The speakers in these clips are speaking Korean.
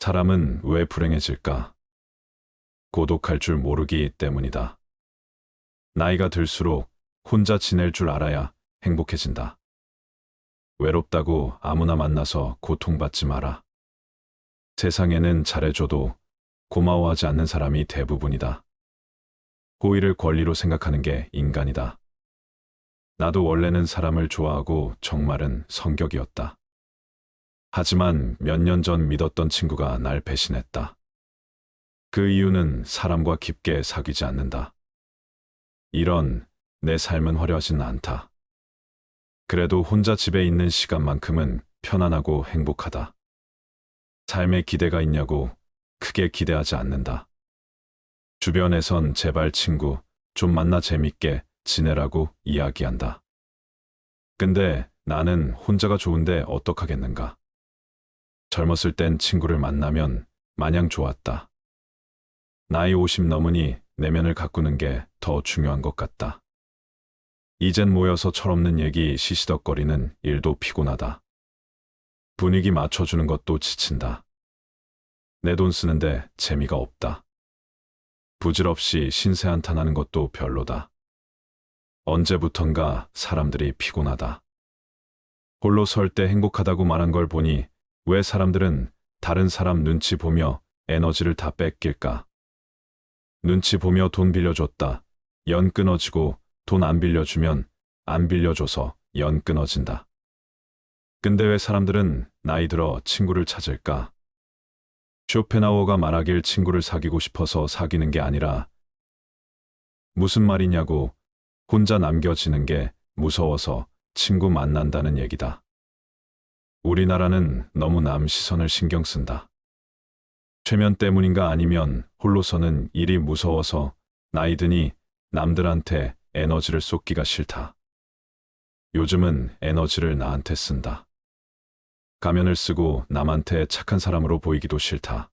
사람은 왜 불행해질까? 고독할 줄 모르기 때문이다. 나이가 들수록 혼자 지낼 줄 알아야 행복해진다. 외롭다고 아무나 만나서 고통받지 마라. 세상에는 잘해줘도 고마워하지 않는 사람이 대부분이다. 호의를 권리로 생각하는 게 인간이다. 나도 원래는 사람을 좋아하고 정말은 성격이었다. 하지만 몇 년 전 믿었던 친구가 날 배신했다. 그 이유는 사람과 깊게 사귀지 않는다. 내 삶은 화려하진 않다. 그래도 혼자 집에 있는 시간만큼은 편안하고 행복하다. 삶에 기대가 있냐고 크게 기대하지 않는다. 주변에선 제발 친구 좀 만나 재밌게 지내라고 이야기한다. 근데 나는 혼자가 좋은데 어떡하겠는가. 젊었을 땐 친구를 만나면 마냥 좋았다. 나이 50 넘으니 내면을 가꾸는 게 더 중요한 것 같다. 이젠 모여서 철없는 얘기 시시덕거리는 일도 피곤하다. 분위기 맞춰주는 것도 지친다. 내 돈 쓰는데 재미가 없다. 부질없이 신세 한탄하는 것도 별로다. 언제부턴가 사람들이 피곤하다. 홀로 설 때 행복하다고 말한 걸 보니 왜 사람들은 다른 사람 눈치 보며 에너지를 다 뺏길까? 눈치 보며 돈 빌려줬다. 연 끊어지고 돈 안 빌려주면 안 빌려줘서 연 끊어진다. 근데 왜 사람들은 나이 들어 친구를 찾을까? 쇼펜하우어가 말하길 친구를 사귀고 싶어서 사귀는 게 아니라 무슨 말이냐고 혼자 남겨지는 게 무서워서 친구 만난다는 얘기다. 우리나라는 너무 남 시선을 신경 쓴다. 최면 때문인가 아니면 홀로서는 일이 무서워서 나이 드니 남들한테 에너지를 쏟기가 싫다. 요즘은 에너지를 나한테 쓴다. 가면을 쓰고 남한테 착한 사람으로 보이기도 싫다.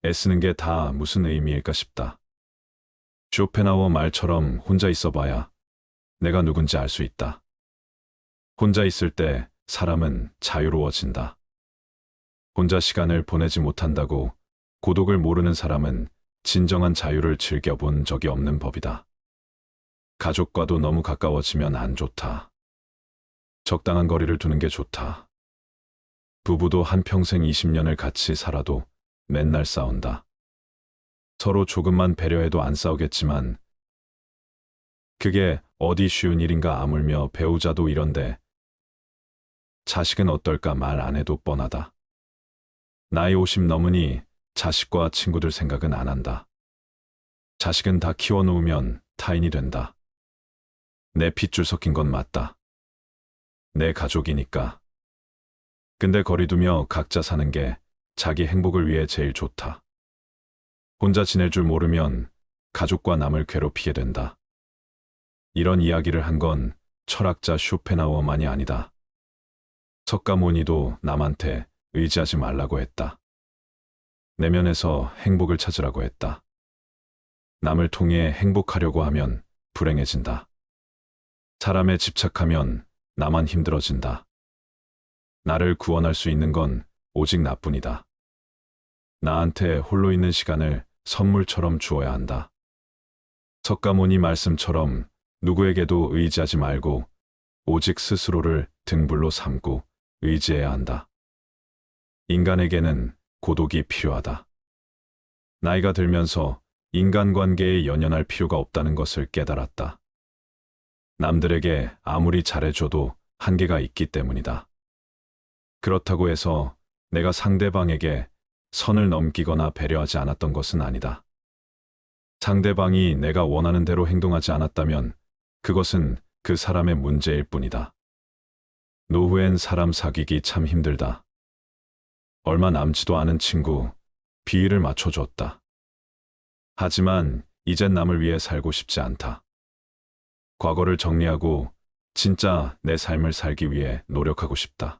애쓰는 게 다 무슨 의미일까 싶다. 쇼펜하우어 말처럼 혼자 있어봐야 내가 누군지 알 수 있다. 혼자 있을 때 사람은 자유로워진다. 혼자 시간을 보내지 못한다고 고독을 모르는 사람은 진정한 자유를 즐겨본 적이 없는 법이다. 가족과도 너무 가까워지면 안 좋다. 적당한 거리를 두는 게 좋다. 부부도 한평생 20년을 같이 살아도 맨날 싸운다. 서로 조금만 배려해도 안 싸우겠지만 그게 어디 쉬운 일인가 아물며 배우자도 이런데 자식은 어떨까 말 안 해도 뻔하다. 나이 50 넘으니 자식과 친구들 생각은 안 한다. 자식은 다 키워놓으면 타인이 된다. 내 핏줄 섞인 건 맞다. 내 가족이니까. 근데 거리두며 각자 사는 게 자기 행복을 위해 제일 좋다. 혼자 지낼 줄 모르면 가족과 남을 괴롭히게 된다. 이런 이야기를 한 건 철학자 쇼펜하우어만이 아니다. 석가모니도 남한테 의지하지 말라고 했다. 내면에서 행복을 찾으라고 했다. 남을 통해 행복하려고 하면 불행해진다. 사람에 집착하면 나만 힘들어진다. 나를 구원할 수 있는 건 오직 나뿐이다. 나한테 홀로 있는 시간을 선물처럼 주어야 한다. 석가모니 말씀처럼 누구에게도 의지하지 말고 오직 스스로를 등불로 삼고 의지해야 한다. 인간에게는 고독이 필요하다. 나이가 들면서 인간관계에 연연할 필요가 없다는 것을 깨달았다. 남들에게 아무리 잘해줘도 한계가 있기 때문이다. 그렇다고 해서 내가 상대방에게 선을 넘기거나 배려하지 않았던 것은 아니다. 상대방이 내가 원하는 대로 행동하지 않았다면 그것은 그 사람의 문제일 뿐이다. 노후엔 사람 사귀기 참 힘들다. 얼마 남지도 않은 친구, 비위를 맞춰줬다. 하지만 이젠 남을 위해 살고 싶지 않다. 과거를 정리하고 진짜 내 삶을 살기 위해 노력하고 싶다.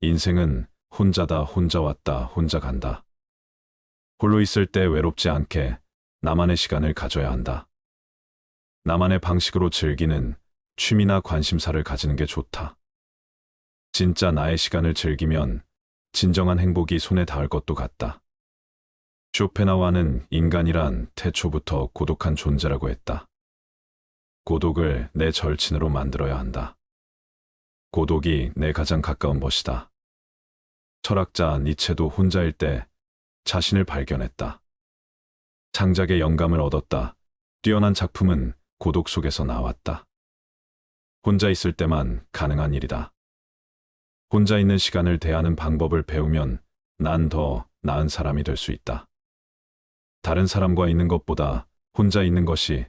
인생은 혼자다, 혼자 왔다, 혼자 간다. 홀로 있을 때 외롭지 않게 나만의 시간을 가져야 한다. 나만의 방식으로 즐기는 취미나 관심사를 가지는 게 좋다. 진짜 나의 시간을 즐기면 진정한 행복이 손에 닿을 것도 같다. 쇼펜하우어는 인간이란 태초부터 고독한 존재라고 했다. 고독을 내 절친으로 만들어야 한다. 고독이 내 가장 가까운 벗이다. 철학자 니체도 혼자일 때 자신을 발견했다. 창작의 영감을 얻었다. 뛰어난 작품은 고독 속에서 나왔다. 혼자 있을 때만 가능한 일이다. 혼자 있는 시간을 대하는 방법을 배우면 난 더 나은 사람이 될 수 있다. 다른 사람과 있는 것보다 혼자 있는 것이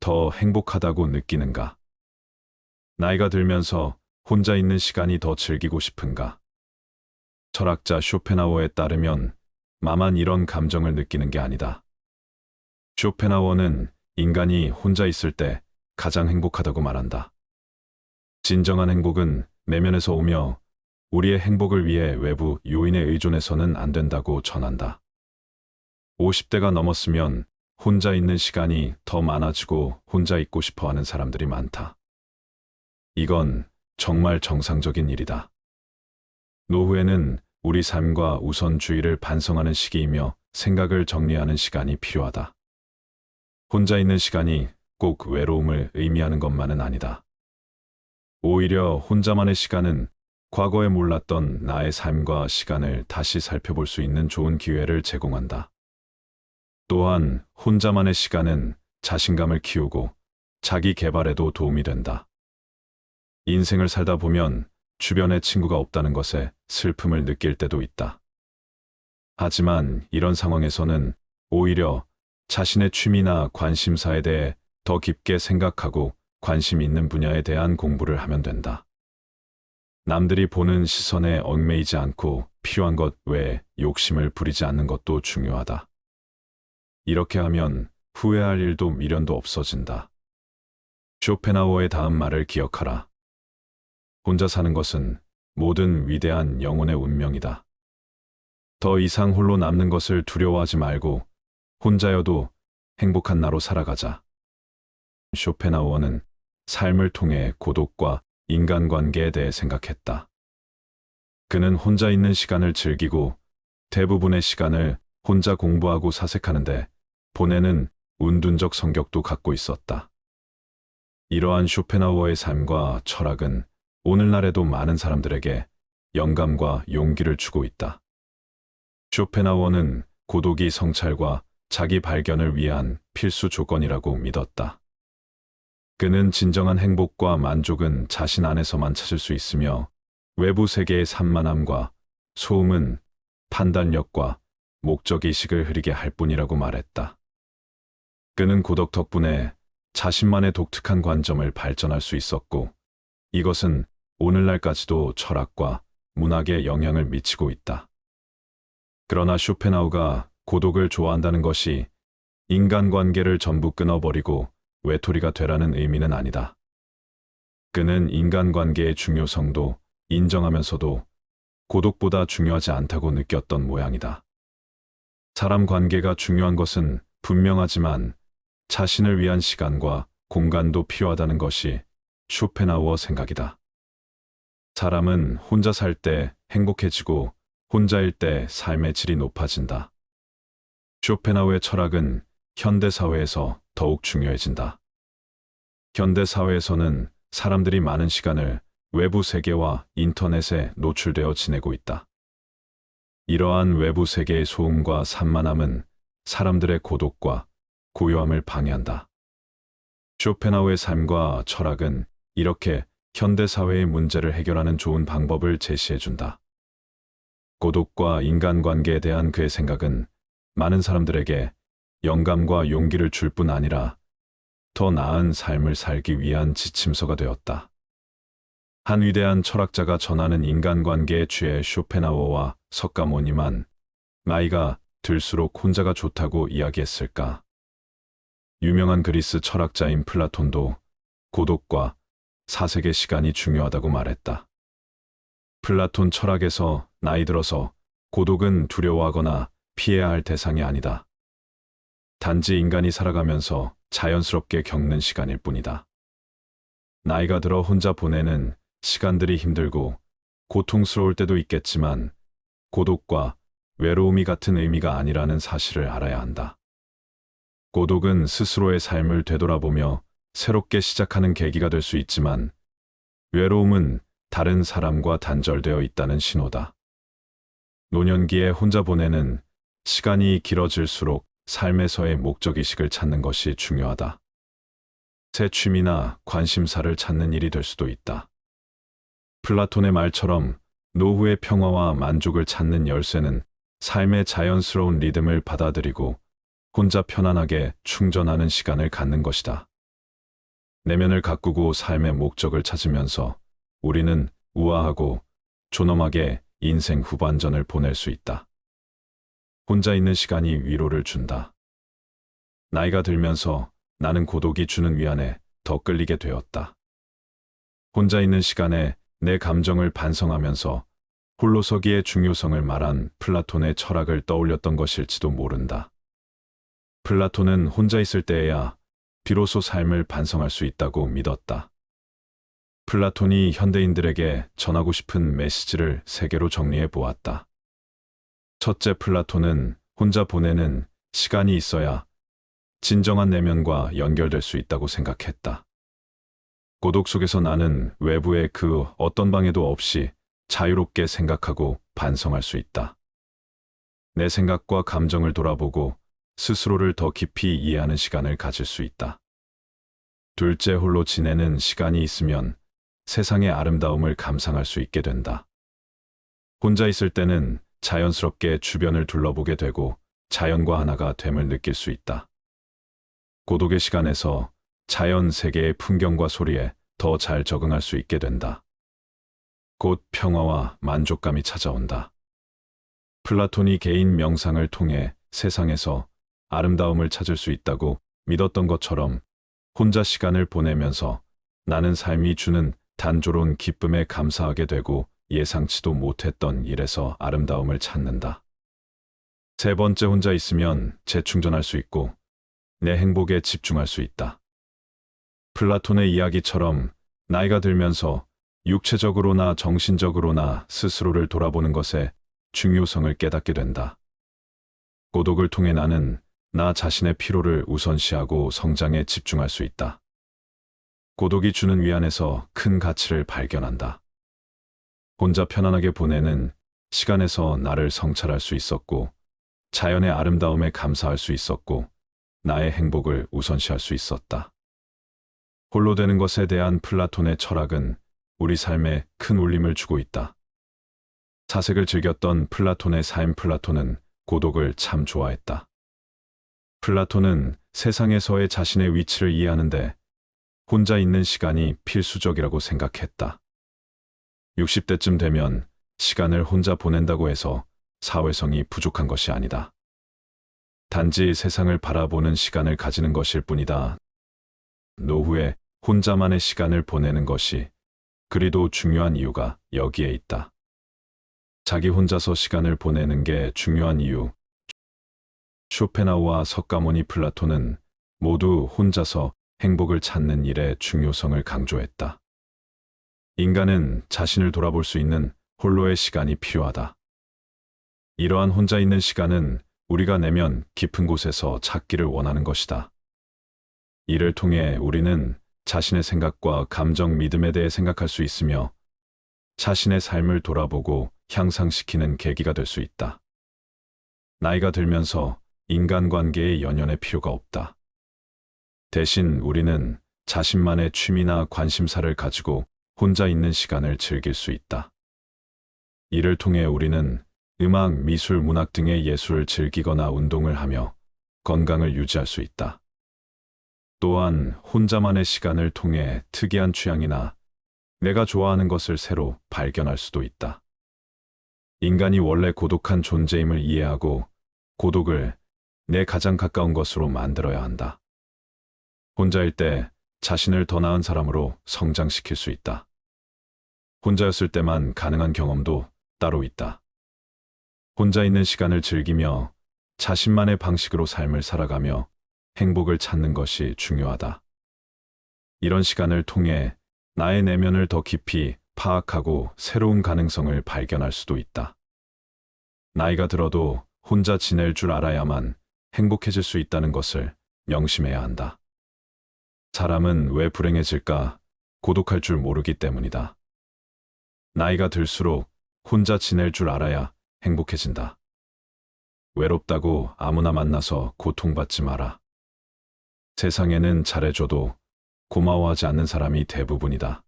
더 행복하다고 느끼는가? 나이가 들면서 혼자 있는 시간이 더 즐기고 싶은가? 철학자 쇼펜하우어에 따르면 나만 이런 감정을 느끼는 게 아니다. 쇼펜하우어는 인간이 혼자 있을 때 가장 행복하다고 말한다. 진정한 행복은 내면에서 오며 우리의 행복을 위해 외부 요인에 의존해서는 안 된다고 전한다. 50대가 넘었으면 혼자 있는 시간이 더 많아지고 혼자 있고 싶어 하는 사람들이 많다. 이건 정말 정상적인 일이다. 노후에는 우리 삶과 우선주의를 반성하는 시기이며 생각을 정리하는 시간이 필요하다. 혼자 있는 시간이 꼭 외로움을 의미하는 것만은 아니다. 오히려 혼자만의 시간은 과거에 몰랐던 나의 삶과 시간을 다시 살펴볼 수 있는 좋은 기회를 제공한다. 또한 혼자만의 시간은 자신감을 키우고 자기 개발에도 도움이 된다. 인생을 살다 보면 주변에 친구가 없다는 것에 슬픔을 느낄 때도 있다. 하지만 이런 상황에서는 오히려 자신의 취미나 관심사에 대해 더 깊게 생각하고 관심 있는 분야에 대한 공부를 하면 된다. 남들이 보는 시선에 얽매이지 않고 필요한 것 외에 욕심을 부리지 않는 것도 중요하다. 이렇게 하면 후회할 일도 미련도 없어진다. 쇼펜하우어의 다음 말을 기억하라. 혼자 사는 것은 모든 위대한 영혼의 운명이다. 더 이상 홀로 남는 것을 두려워하지 말고 혼자여도 행복한 나로 살아가자. 쇼펜하우어는 삶을 통해 고독과 인간관계에 대해 생각했다. 그는 혼자 있는 시간을 즐기고 대부분의 시간을 혼자 공부하고 사색하는데 보내는 운둔적 성격도 갖고 있었다. 이러한 쇼펜하우어의 삶과 철학은 오늘날에도 많은 사람들에게 영감과 용기를 주고 있다. 쇼펜하우어는 고독이 성찰과 자기 발견을 위한 필수 조건이라고 믿었다. 그는 진정한 행복과 만족은 자신 안에서만 찾을 수 있으며 외부 세계의 산만함과 소음은 판단력과 목적의식을 흐리게 할 뿐이라고 말했다. 그는 고독 덕분에 자신만의 독특한 관점을 발전할 수 있었고 이것은 오늘날까지도 철학과 문학에 영향을 미치고 있다. 그러나 쇼펜하우어가 고독을 좋아한다는 것이 인간관계를 전부 끊어버리고 외톨이가 되라는 의미는 아니다. 그는 인간관계의 중요성도 인정하면서도 고독보다 중요하지 않다고 느꼈던 모양이다. 사람 관계가 중요한 것은 분명하지만 자신을 위한 시간과 공간도 필요하다는 것이 쇼펜하우어 생각이다. 사람은 혼자 살 때 행복해지고 혼자일 때 삶의 질이 높아진다. 쇼펜하우어의 철학은 현대사회에서 더욱 중요해진다. 현대사회에서는 사람들이 많은 시간을 외부 세계와 인터넷에 노출되어 지내고 있다. 이러한 외부 세계의 소음과 산만함은 사람들의 고독과 고요함을 방해한다. 쇼펜하우어의 삶과 철학은 이렇게 현대사회의 문제를 해결하는 좋은 방법을 제시해준다. 고독과 인간관계에 대한 그의 생각은 많은 사람들에게 영감과 용기를 줄 뿐 아니라 더 나은 삶을 살기 위한 지침서가 되었다. 한 위대한 철학자가 전하는 인간관계에 취해 쇼펜하우어와 석가모니만 나이가 들수록 혼자가 좋다고 이야기했을까? 유명한 그리스 철학자인 플라톤도 고독과 사색의 시간이 중요하다고 말했다. 플라톤 철학에서 나이 들어서 고독은 두려워하거나 피해야 할 대상이 아니다. 단지 인간이 살아가면서 자연스럽게 겪는 시간일 뿐이다. 나이가 들어 혼자 보내는 시간들이 힘들고 고통스러울 때도 있겠지만 고독과 외로움이 같은 의미가 아니라는 사실을 알아야 한다. 고독은 스스로의 삶을 되돌아보며 새롭게 시작하는 계기가 될 수 있지만, 외로움은 다른 사람과 단절되어 있다는 신호다. 노년기에 혼자 보내는 시간이 길어질수록 삶에서의 목적의식을 찾는 것이 중요하다. 새 취미나 관심사를 찾는 일이 될 수도 있다. 플라톤의 말처럼 노후의 평화와 만족을 찾는 열쇠는 삶의 자연스러운 리듬을 받아들이고 혼자 편안하게 충전하는 시간을 갖는 것이다. 내면을 가꾸고 삶의 목적을 찾으면서 우리는 우아하고 존엄하게 인생 후반전을 보낼 수 있다. 혼자 있는 시간이 위로를 준다. 나이가 들면서 나는 고독이 주는 위안에 더 끌리게 되었다. 혼자 있는 시간에 내 감정을 반성하면서 홀로서기의 중요성을 말한 플라톤의 철학을 떠올렸던 것일지도 모른다. 플라톤은 혼자 있을 때에야 비로소 삶을 반성할 수 있다고 믿었다. 플라톤이 현대인들에게 전하고 싶은 메시지를 세 개로 정리해 보았다. 첫째, 플라톤은 혼자 보내는 시간이 있어야 진정한 내면과 연결될 수 있다고 생각했다. 고독 속에서 나는 외부의 그 어떤 방해도 없이 자유롭게 생각하고 반성할 수 있다. 내 생각과 감정을 돌아보고 스스로를 더 깊이 이해하는 시간을 가질 수 있다. 둘째, 홀로 지내는 시간이 있으면 세상의 아름다움을 감상할 수 있게 된다. 혼자 있을 때는 자연스럽게 주변을 둘러보게 되고 자연과 하나가 됨을 느낄 수 있다. 고독의 시간에서 자연 세계의 풍경과 소리에 더 잘 적응할 수 있게 된다. 곧 평화와 만족감이 찾아온다. 플라톤이 개인 명상을 통해 세상에서 아름다움을 찾을 수 있다고 믿었던 것처럼 혼자 시간을 보내면서 나는 삶이 주는 단조로운 기쁨에 감사하게 되고 예상치도 못했던 일에서 아름다움을 찾는다. 세 번째, 혼자 있으면 재충전할 수 있고 내 행복에 집중할 수 있다. 플라톤의 이야기처럼 나이가 들면서 육체적으로나 정신적으로나 스스로를 돌아보는 것의 중요성을 깨닫게 된다. 고독을 통해 나는 나 자신의 피로를 우선시하고 성장에 집중할 수 있다. 고독이 주는 위안에서 큰 가치를 발견한다. 혼자 편안하게 보내는 시간에서 나를 성찰할 수 있었고, 자연의 아름다움에 감사할 수 있었고, 나의 행복을 우선시할 수 있었다. 홀로 되는 것에 대한 플라톤의 철학은 우리 삶에 큰 울림을 주고 있다. 사색을 즐겼던 플라톤의 삶. 플라톤은 고독을 참 좋아했다. 플라톤은 세상에서의 자신의 위치를 이해하는데 혼자 있는 시간이 필수적이라고 생각했다. 60대쯤 되면 시간을 혼자 보낸다고 해서 사회성이 부족한 것이 아니다. 단지 세상을 바라보는 시간을 가지는 것일 뿐이다. 노후에 혼자만의 시간을 보내는 것이 그리도 중요한 이유가 여기에 있다. 자기 혼자서 시간을 보내는 게 중요한 이유. 쇼펜하우와 석가모니, 플라톤은 모두 혼자서 행복을 찾는 일의 중요성을 강조했다. 인간은 자신을 돌아볼 수 있는 홀로의 시간이 필요하다. 이러한 혼자 있는 시간은 우리가 내면 깊은 곳에서 찾기를 원하는 것이다. 이를 통해 우리는 자신의 생각과 감정, 믿음에 대해 생각할 수 있으며 자신의 삶을 돌아보고 향상시키는 계기가 될 수 있다. 나이가 들면서 인간관계의 연연의 필요가 없다. 대신 우리는 자신만의 취미나 관심사를 가지고 혼자 있는 시간을 즐길 수 있다. 이를 통해 우리는 음악, 미술, 문학 등의 예술을 즐기거나 운동을 하며 건강을 유지할 수 있다. 또한 혼자만의 시간을 통해 특이한 취향이나 내가 좋아하는 것을 새로 발견할 수도 있다. 인간이 원래 고독한 존재임을 이해하고 고독을 내 가장 가까운 것으로 만들어야 한다. 혼자일 때 자신을 더 나은 사람으로 성장시킬 수 있다. 혼자였을 때만 가능한 경험도 따로 있다. 혼자 있는 시간을 즐기며 자신만의 방식으로 삶을 살아가며 행복을 찾는 것이 중요하다. 이런 시간을 통해 나의 내면을 더 깊이 파악하고 새로운 가능성을 발견할 수도 있다. 나이가 들어도 혼자 지낼 줄 알아야만 행복해질 수 있다는 것을 명심해야 한다. 사람은 왜 불행해질까? 고독할 줄 모르기 때문이다. 나이가 들수록 혼자 지낼 줄 알아야 행복해진다. 외롭다고 아무나 만나서 고통받지 마라. 세상에는 잘해줘도 고마워하지 않는 사람이 대부분이다.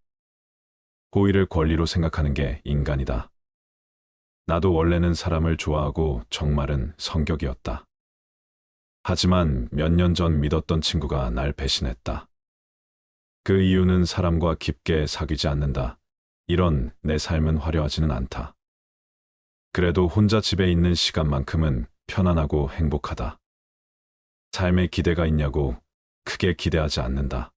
호의를 권리로 생각하는 게 인간이다. 나도 원래는 사람을 좋아하고 정말은 성격이었다. 하지만 몇 년 전 믿었던 친구가 날 배신했다. 그 이유는 사람과 깊게 사귀지 않는다. 이런 내 삶은 화려하지는 않다. 그래도 혼자 집에 있는 시간만큼은 편안하고 행복하다. 삶에 기대가 있냐고 크게 기대하지 않는다.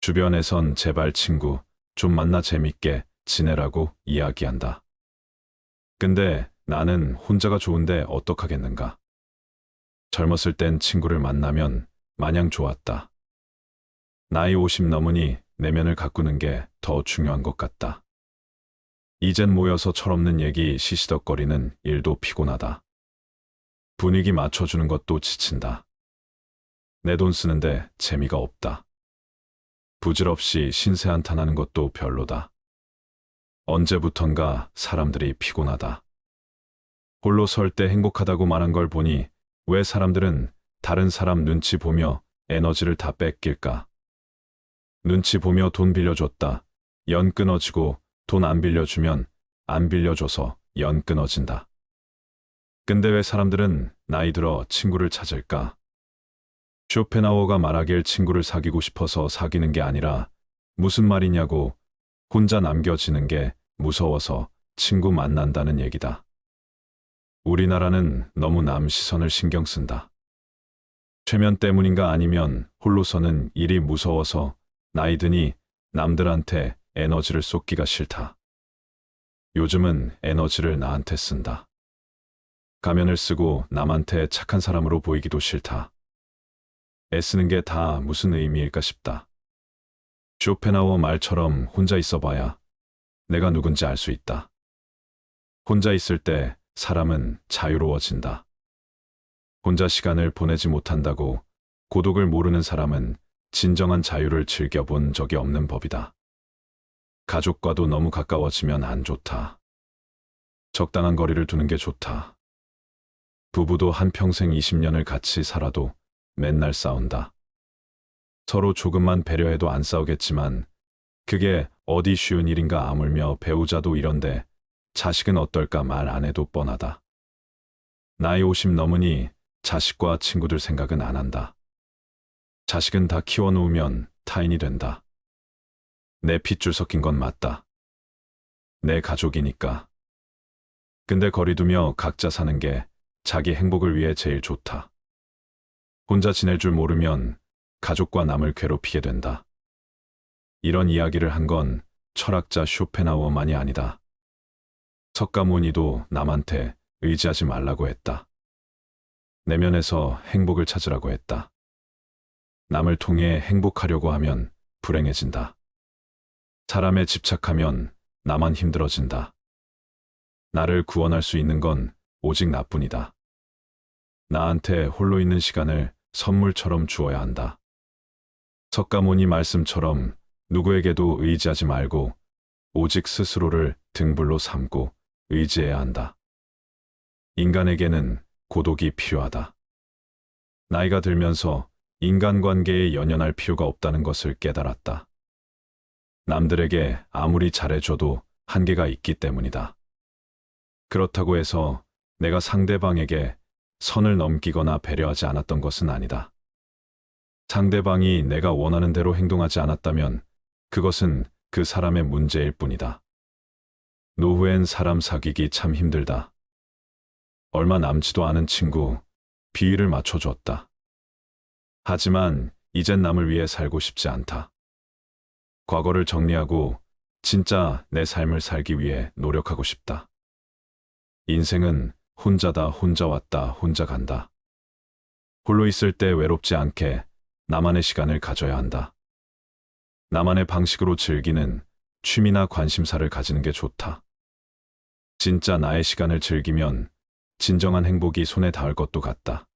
주변에선 제발 친구 좀 만나 재밌게 지내라고 이야기한다. 근데 나는 혼자가 좋은데 어떡하겠는가. 젊었을 땐 친구를 만나면 마냥 좋았다. 나이 50 넘으니 내면을 가꾸는 게 더 중요한 것 같다. 이젠 모여서 철없는 얘기 시시덕거리는 일도 피곤하다. 분위기 맞춰주는 것도 지친다. 내 돈 쓰는데 재미가 없다. 부질없이 신세 한탄하는 것도 별로다. 언제부턴가 사람들이 피곤하다. 홀로 설 때 행복하다고 말한 걸 보니 왜 사람들은 다른 사람 눈치 보며 에너지를 다 뺏길까? 눈치 보며 돈 빌려줬다. 연 끊어지고 돈 안 빌려주면 안 빌려줘서 연 끊어진다. 근데 왜 사람들은 나이 들어 친구를 찾을까? 쇼펜하우어가 말하길 친구를 사귀고 싶어서 사귀는 게 아니라 무슨 말이냐고 혼자 남겨지는 게 무서워서 친구 만난다는 얘기다. 우리나라는 너무 남 시선을 신경 쓴다. 최면 때문인가 아니면 홀로서는 일이 무서워서 나이 드니 남들한테 에너지를 쏟기가 싫다. 요즘은 에너지를 나한테 쓴다. 가면을 쓰고 남한테 착한 사람으로 보이기도 싫다. 애쓰는 게 다 무슨 의미일까 싶다. 쇼펜하우어 말처럼 혼자 있어봐야 내가 누군지 알 수 있다. 혼자 있을 때 사람은 자유로워진다. 혼자 시간을 보내지 못한다고 고독을 모르는 사람은 진정한 자유를 즐겨본 적이 없는 법이다. 가족과도 너무 가까워지면 안 좋다. 적당한 거리를 두는 게 좋다. 부부도 한평생 20년을 같이 살아도 맨날 싸운다. 서로 조금만 배려해도 안 싸우겠지만 그게 어디 쉬운 일인가 아물며 배우자도 이런데 자식은 어떨까 말 안 해도 뻔하다. 나이 50 넘으니 자식과 친구들 생각은 안 한다. 자식은 다 키워놓으면 타인이 된다. 내 핏줄 섞인 건 맞다. 내 가족이니까. 근데 거리두며 각자 사는 게 자기 행복을 위해 제일 좋다. 혼자 지낼 줄 모르면 가족과 남을 괴롭히게 된다. 이런 이야기를 한 건 철학자 쇼펜하우어만이 아니다. 석가모니도 남한테 의지하지 말라고 했다. 내면에서 행복을 찾으라고 했다. 남을 통해 행복하려고 하면 불행해진다. 사람에 집착하면 나만 힘들어진다. 나를 구원할 수 있는 건 오직 나뿐이다. 나한테 홀로 있는 시간을 선물처럼 주어야 한다. 석가모니 말씀처럼 누구에게도 의지하지 말고 오직 스스로를 등불로 삼고 의지해야 한다. 인간에게는 고독이 필요하다. 나이가 들면서 인간관계에 연연할 필요가 없다는 것을 깨달았다. 남들에게 아무리 잘해줘도 한계가 있기 때문이다. 그렇다고 해서 내가 상대방에게 선을 넘기거나 배려하지 않았던 것은 아니다. 상대방이 내가 원하는 대로 행동하지 않았다면 그것은 그 사람의 문제일 뿐이다. 노후엔 사람 사귀기 참 힘들다. 얼마 남지도 않은 친구, 비위를 맞춰줬다. 하지만 이젠 남을 위해 살고 싶지 않다. 과거를 정리하고 진짜 내 삶을 살기 위해 노력하고 싶다. 인생은 혼자다, 혼자 왔다, 혼자 간다. 홀로 있을 때 외롭지 않게 나만의 시간을 가져야 한다. 나만의 방식으로 즐기는 취미나 관심사를 가지는 게 좋다. 진짜 나의 시간을 즐기면 진정한 행복이 손에 닿을 것도 같다.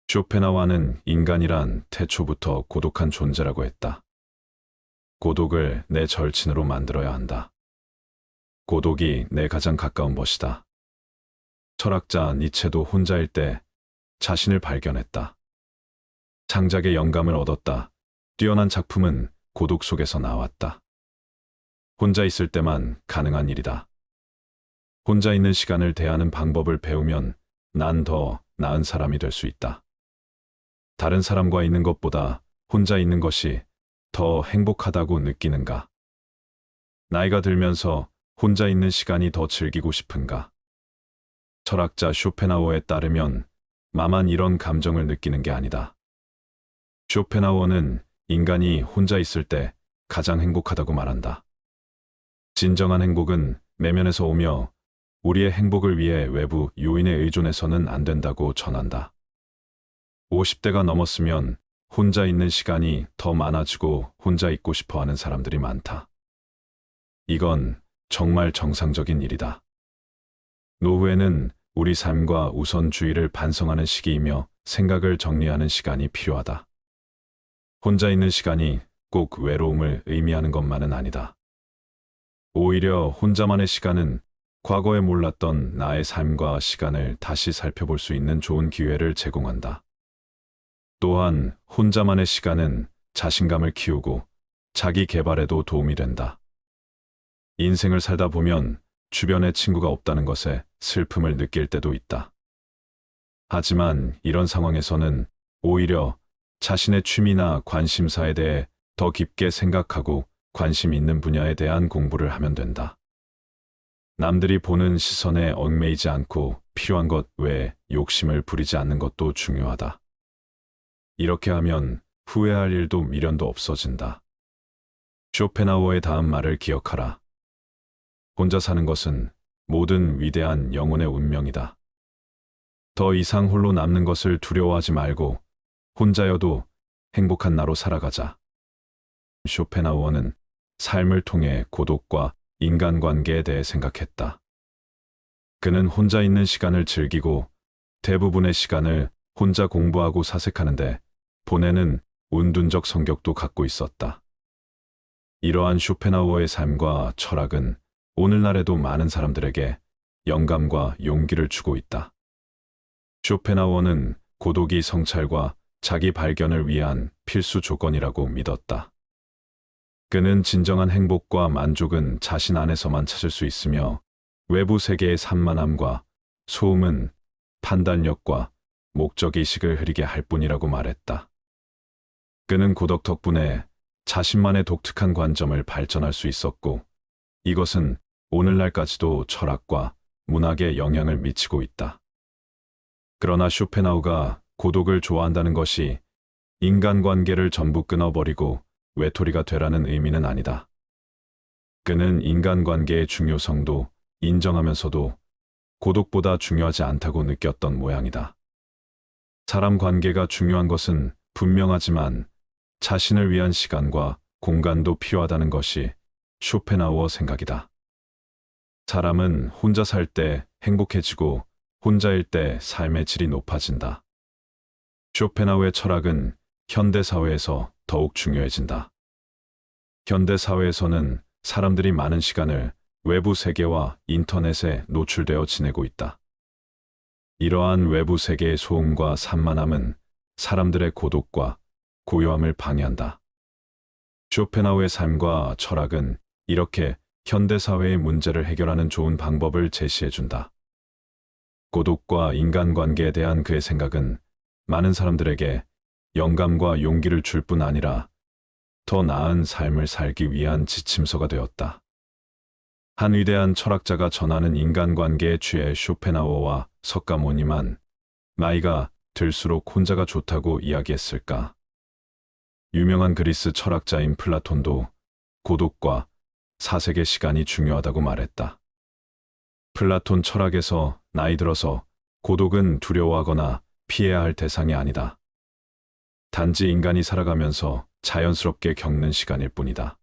쇼펜하우어는 인간이란 태초부터 고독한 존재라고 했다. 고독을 내 절친으로 만들어야 한다. 고독이 내 가장 가까운 벗이다. 철학자 니체도 혼자일 때 자신을 발견했다. 창작의 영감을 얻었다. 뛰어난 작품은 고독 속에서 나왔다. 혼자 있을 때만 가능한 일이다. 혼자 있는 시간을 대하는 방법을 배우면 난 더 나은 사람이 될 수 있다. 다른 사람과 있는 것보다 혼자 있는 것이 더 행복하다고 느끼는가? 나이가 들면서 혼자 있는 시간이 더 즐기고 싶은가? 철학자 쇼펜하우어에 따르면 나만 이런 감정을 느끼는 게 아니다. 쇼펜하우어는 인간이 혼자 있을 때 가장 행복하다고 말한다. 진정한 행복은 내면에서 오며 우리의 행복을 위해 외부 요인에 의존해서는 안 된다고 전한다. 50대가 넘었으면 혼자 있는 시간이 더 많아지고 혼자 있고 싶어 하는 사람들이 많다. 이건 정말 정상적인 일이다. 노후에는 우리 삶과 우선주의를 반성하는 시기이며 생각을 정리하는 시간이 필요하다. 혼자 있는 시간이 꼭 외로움을 의미하는 것만은 아니다. 오히려 혼자만의 시간은 과거에 몰랐던 나의 삶과 시간을 다시 살펴볼 수 있는 좋은 기회를 제공한다. 또한 혼자만의 시간은 자신감을 키우고 자기 개발에도 도움이 된다. 인생을 살다 보면 주변에 친구가 없다는 것에 슬픔을 느낄 때도 있다. 하지만 이런 상황에서는 오히려 자신의 취미나 관심사에 대해 더 깊게 생각하고 관심 있는 분야에 대한 공부를 하면 된다. 남들이 보는 시선에 얽매이지 않고 필요한 것 외에 욕심을 부리지 않는 것도 중요하다. 이렇게 하면 후회할 일도 미련도 없어진다. 쇼펜하우어의 다음 말을 기억하라. 혼자 사는 것은 모든 위대한 영혼의 운명이다. 더 이상 홀로 남는 것을 두려워하지 말고 혼자여도 행복한 나로 살아가자. 쇼펜하우어는 삶을 통해 고독과 인간관계에 대해 생각했다. 그는 혼자 있는 시간을 즐기고 대부분의 시간을 혼자 공부하고 사색하는데 보내는 운둔적 성격도 갖고 있었다. 이러한 쇼펜하우어의 삶과 철학은 오늘날에도 많은 사람들에게 영감과 용기를 주고 있다. 쇼펜하우어는 고독이 성찰과 자기 발견을 위한 필수 조건이라고 믿었다. 그는 진정한 행복과 만족은 자신 안에서만 찾을 수 있으며 외부 세계의 산만함과 소음은 판단력과 목적의식을 흐리게 할 뿐이라고 말했다. 그는 고독 덕분에 자신만의 독특한 관점을 발전할 수 있었고 이것은 오늘날까지도 철학과 문학에 영향을 미치고 있다. 그러나 쇼펜하우어가 고독을 좋아한다는 것이 인간관계를 전부 끊어버리고 외톨이가 되라는 의미는 아니다. 그는 인간관계의 중요성도 인정하면서도 고독보다 중요하지 않다고 느꼈던 모양이다. 사람 관계가 중요한 것은 분명하지만 자신을 위한 시간과 공간도 필요하다는 것이 쇼펜하우어 생각이다. 사람은 혼자 살 때 행복해지고 혼자일 때 삶의 질이 높아진다. 쇼펜하우어의 철학은 현대사회에서 더욱 중요해진다. 현대사회에서는 사람들이 많은 시간을 외부 세계와 인터넷에 노출되어 지내고 있다. 이러한 외부 세계의 소음과 산만함은 사람들의 고독과 고요함을 방해한다. 쇼펜하우어의 삶과 철학은 이렇게 현대사회의 문제를 해결하는 좋은 방법을 제시해준다. 고독과 인간관계에 대한 그의 생각은 많은 사람들에게 영감과 용기를 줄 뿐 아니라 더 나은 삶을 살기 위한 지침서가 되었다. 한 위대한 철학자가 전하는 인간관계에 취해 쇼펜하우어와 석가모니만 나이가 들수록 혼자가 좋다고 이야기했을까? 유명한 그리스 철학자인 플라톤도 고독과 사색의 시간이 중요하다고 말했다. 플라톤 철학에서 나이 들어서 고독은 두려워하거나 피해야 할 대상이 아니다. 단지 인간이 살아가면서 자연스럽게 겪는 시간일 뿐이다.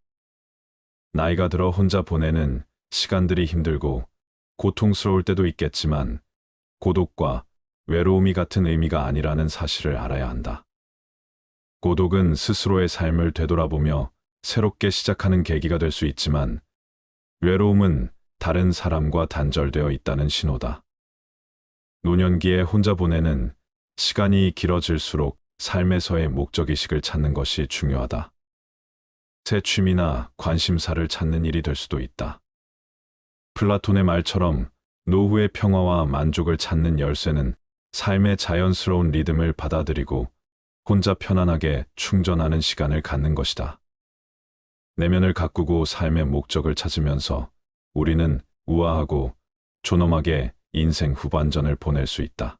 나이가 들어 혼자 보내는 시간들이 힘들고 고통스러울 때도 있겠지만 고독과 외로움이 같은 의미가 아니라는 사실을 알아야 한다. 고독은 스스로의 삶을 되돌아보며 새롭게 시작하는 계기가 될 수 있지만 외로움은 다른 사람과 단절되어 있다는 신호다. 노년기에 혼자 보내는 시간이 길어질수록 삶에서의 목적의식을 찾는 것이 중요하다. 새 취미나 관심사를 찾는 일이 될 수도 있다. 플라톤의 말처럼 노후의 평화와 만족을 찾는 열쇠는 삶의 자연스러운 리듬을 받아들이고 혼자 편안하게 충전하는 시간을 갖는 것이다. 내면을 가꾸고 삶의 목적을 찾으면서 우리는 우아하고 존엄하게 인생 후반전을 보낼 수 있다.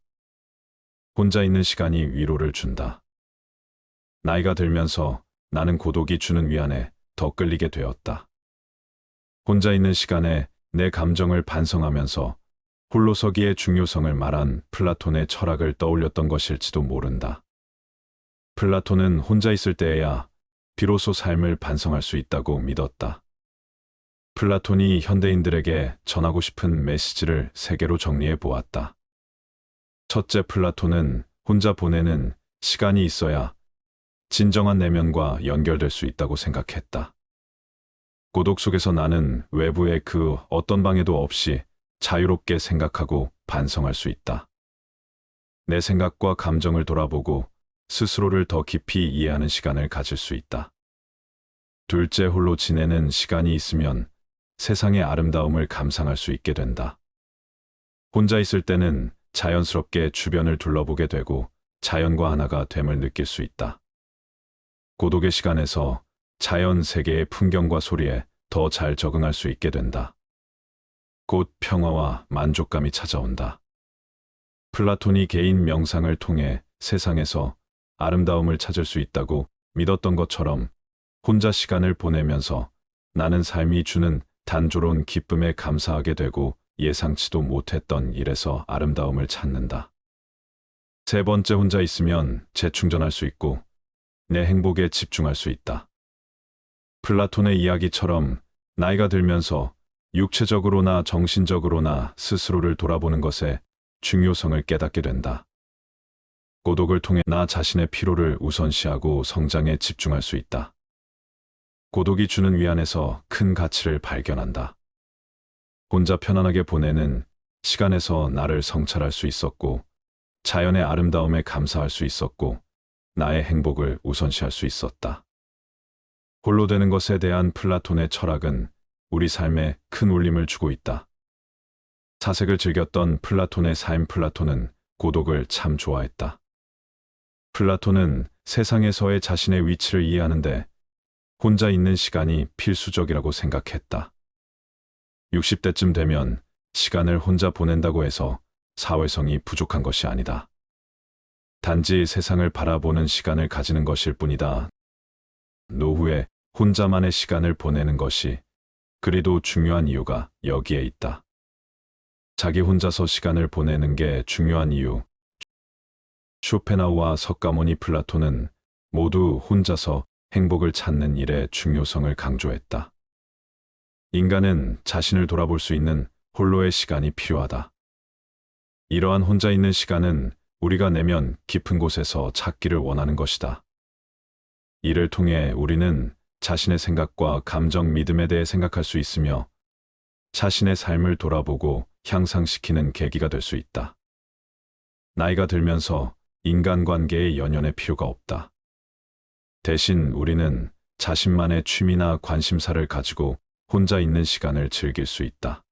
혼자 있는 시간이 위로를 준다. 나이가 들면서 나는 고독이 주는 위안에 더 끌리게 되었다. 혼자 있는 시간에 내 감정을 반성하면서 홀로서기의 중요성을 말한 플라톤의 철학을 떠올렸던 것일지도 모른다. 플라톤은 혼자 있을 때에야 비로소 삶을 반성할 수 있다고 믿었다. 플라톤이 현대인들에게 전하고 싶은 메시지를 세 개로 정리해 보았다. 첫째, 플라톤은 혼자 보내는 시간이 있어야 진정한 내면과 연결될 수 있다고 생각했다. 고독 속에서 나는 외부의 그 어떤 방해도 없이 자유롭게 생각하고 반성할 수 있다. 내 생각과 감정을 돌아보고 스스로를 더 깊이 이해하는 시간을 가질 수 있다. 둘째, 홀로 지내는 시간이 있으면 세상의 아름다움을 감상할 수 있게 된다. 혼자 있을 때는 자연스럽게 주변을 둘러보게 되고 자연과 하나가 됨을 느낄 수 있다. 고독의 시간에서 자연 세계의 풍경과 소리에 더 잘 적응할 수 있게 된다. 곧 평화와 만족감이 찾아온다. 플라톤이 개인 명상을 통해 세상에서 아름다움을 찾을 수 있다고 믿었던 것처럼 혼자 시간을 보내면서 나는 삶이 주는 단조로운 기쁨에 감사하게 되고 예상치도 못했던 일에서 아름다움을 찾는다. 세 번째, 혼자 있으면 재충전할 수 있고 내 행복에 집중할 수 있다. 플라톤의 이야기처럼 나이가 들면서 육체적으로나 정신적으로나 스스로를 돌아보는 것의 중요성을 깨닫게 된다. 고독을 통해 나 자신의 피로를 우선시하고 성장에 집중할 수 있다. 고독이 주는 위안에서 큰 가치를 발견한다. 혼자 편안하게 보내는 시간에서 나를 성찰할 수 있었고, 자연의 아름다움에 감사할 수 있었고, 나의 행복을 우선시할 수 있었다. 홀로 되는 것에 대한 플라톤의 철학은 우리 삶에 큰 울림을 주고 있다. 사색을 즐겼던 플라톤의 삶. 플라톤은 고독을 참 좋아했다. 플라톤은 세상에서의 자신의 위치를 이해하는데 혼자 있는 시간이 필수적이라고 생각했다. 60대쯤 되면 시간을 혼자 보낸다고 해서 사회성이 부족한 것이 아니다. 단지 세상을 바라보는 시간을 가지는 것일 뿐이다. 노후에 혼자만의 시간을 보내는 것이 그리도 중요한 이유가 여기에 있다. 자기 혼자서 시간을 보내는 게 중요한 이유. 쇼펜하우와 석가모니, 플라톤은 모두 혼자서 행복을 찾는 일의 중요성을 강조했다. 인간은 자신을 돌아볼 수 있는 홀로의 시간이 필요하다. 이러한 혼자 있는 시간은 우리가 내면 깊은 곳에서 찾기를 원하는 것이다. 이를 통해 우리는 자신의 생각과 감정, 믿음에 대해 생각할 수 있으며 자신의 삶을 돌아보고 향상시키는 계기가 될 수 있다. 나이가 들면서 인간관계의 연연의 필요가 없다. 대신 우리는 자신만의 취미나 관심사를 가지고 혼자 있는 시간을 즐길 수 있다.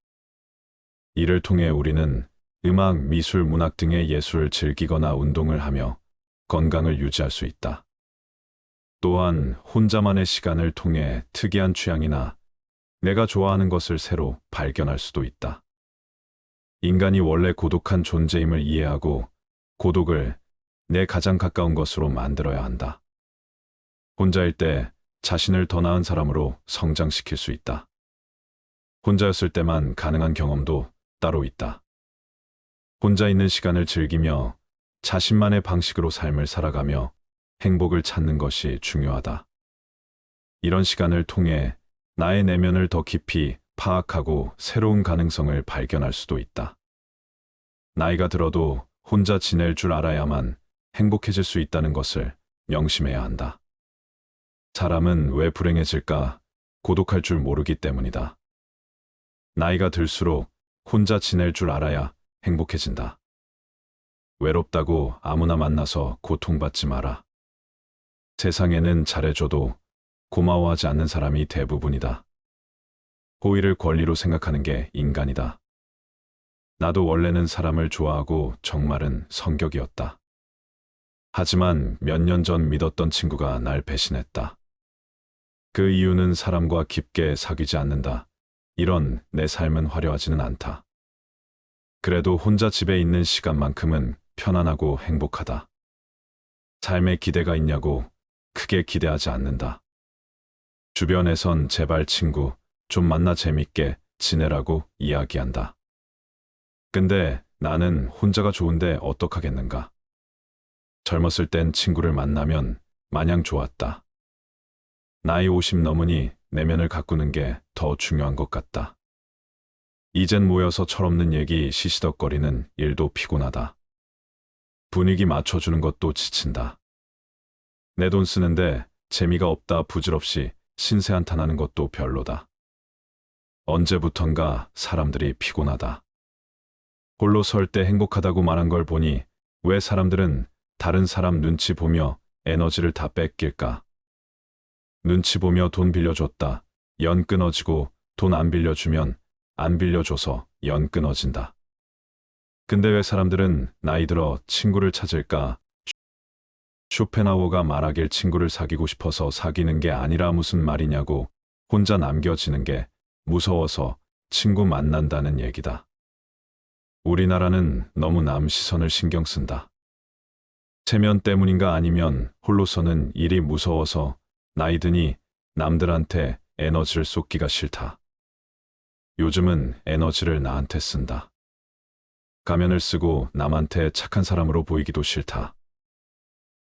이를 통해 우리는 음악, 미술, 문학 등의 예술을 즐기거나 운동을 하며 건강을 유지할 수 있다. 또한 혼자만의 시간을 통해 특이한 취향이나 내가 좋아하는 것을 새로 발견할 수도 있다. 인간이 원래 고독한 존재임을 이해하고 고독을 내 가장 가까운 것으로 만들어야 한다. 혼자일 때 자신을 더 나은 사람으로 성장시킬 수 있다. 혼자였을 때만 가능한 경험도 따로 있다. 혼자 있는 시간을 즐기며 자신만의 방식으로 삶을 살아가며 행복을 찾는 것이 중요하다. 이런 시간을 통해 나의 내면을 더 깊이 파악하고 새로운 가능성을 발견할 수도 있다. 나이가 들어도 혼자 지낼 줄 알아야만 행복해질 수 있다는 것을 명심해야 한다. 사람은 왜 불행해질까? 고독할 줄 모르기 때문이다. 나이가 들수록 혼자 지낼 줄 알아야 행복해진다. 외롭다고 아무나 만나서 고통받지 마라. 세상에는 잘해줘도 고마워하지 않는 사람이 대부분이다. 호의를 권리로 생각하는 게 인간이다. 나도 원래는 사람을 좋아하고 정말은 성격이었다. 하지만 몇 년 전 믿었던 친구가 날 배신했다. 그 이유는 사람과 깊게 사귀지 않는다. 이런 내 삶은 화려하지는 않다. 그래도 혼자 집에 있는 시간만큼은 편안하고 행복하다. 삶에 기대가 있냐고 크게 기대하지 않는다. 주변에선 제발 친구 좀 만나 재밌게 지내라고 이야기한다. 근데 나는 혼자가 좋은데 어떡하겠는가. 젊었을 땐 친구를 만나면 마냥 좋았다. 나이 50 넘으니 내면을 가꾸는 게 더 중요한 것 같다. 이젠 모여서 철없는 얘기 시시덕거리는 일도 피곤하다. 분위기 맞춰주는 것도 지친다. 내 돈 쓰는데 재미가 없다 부질없이 신세 한탄하는 것도 별로다. 언제부턴가 사람들이 피곤하다. 홀로 설 때 행복하다고 말한 걸 보니 왜 사람들은 다른 사람 눈치 보며 에너지를 다 뺏길까? 눈치 보며 돈 빌려줬다. 연 끊어지고 돈 안 빌려주면 안 빌려줘서 연 끊어진다. 근데 왜 사람들은 나이 들어 친구를 찾을까? 쇼펜하우어가 말하길 친구를 사귀고 싶어서 사귀는 게 아니라 무슨 말이냐고 혼자 남겨지는 게 무서워서 친구 만난다는 얘기다. 우리나라는 너무 남 시선을 신경 쓴다. 체면 때문인가 아니면 홀로서는 일이 무서워서 나이 드니 남들한테 에너지를 쏟기가 싫다. 요즘은 에너지를 나한테 쓴다. 가면을 쓰고 남한테 착한 사람으로 보이기도 싫다.